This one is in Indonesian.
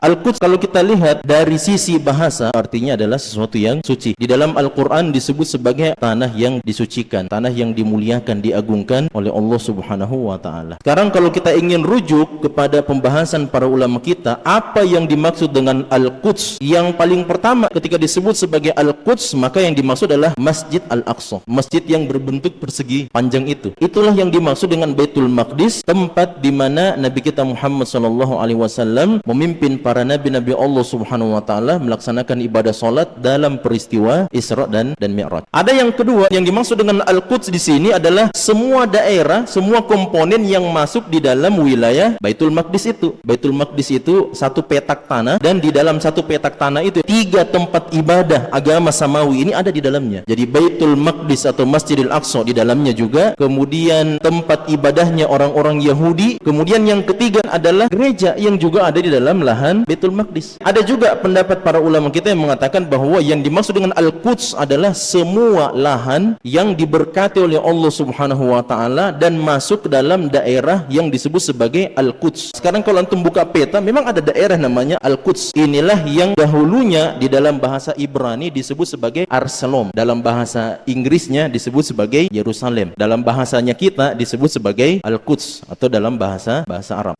Al-Quds kalau kita lihat dari sisi bahasa artinya adalah sesuatu yang suci. Di dalam Al-Quran disebut sebagai tanah yang disucikan, tanah yang dimuliakan, diagungkan oleh Allah Subhanahu wa ta'ala. Sekarang kalau kita ingin rujuk kepada pembahasan para ulama kita, apa yang dimaksud dengan Al-Quds? Yang paling pertama ketika disebut sebagai Al-Quds, maka yang dimaksud adalah Masjid Al-Aqsa, masjid yang berbentuk persegi panjang itu. Itulah yang dimaksud dengan Baitul Maqdis, tempat di mana Nabi kita Muhammad SAW memimpin para nabi-nabi Allah Subhanahu wa ta'ala melaksanakan ibadah salat dalam peristiwa Isra dan Mi'raj. Ada yang kedua, yang dimaksud dengan Al-Quds di sini adalah semua daerah, semua komponen yang masuk di dalam wilayah Baitul Maqdis itu. Baitul Maqdis itu satu petak tanah, dan di dalam satu petak tanah itu 3 tempat ibadah agama samawi ini ada di dalamnya. Jadi Baitul Maqdis atau Masjidil Aqsa di dalamnya juga, kemudian tempat ibadahnya orang-orang Yahudi, kemudian yang ketiga adalah gereja yang juga ada di dalam lahan Baitul Maqdis. Ada juga pendapat para ulama kita yang mengatakan bahwa yang dimaksud dengan Al-Quds adalah semua lahan yang diberkati oleh Allah Subhanahu wa ta'ala dan masuk ke dalam daerah yang disebut sebagai Al-Quds. Sekarang kalau antum buka peta, memang ada daerah namanya Al-Quds. Inilah yang dahulunya di dalam bahasa Ibrani disebut sebagai Arsalom, dalam bahasa Inggrisnya disebut sebagai Yerusalem, dalam bahasanya kita disebut sebagai Al-Quds atau dalam bahasa Arab.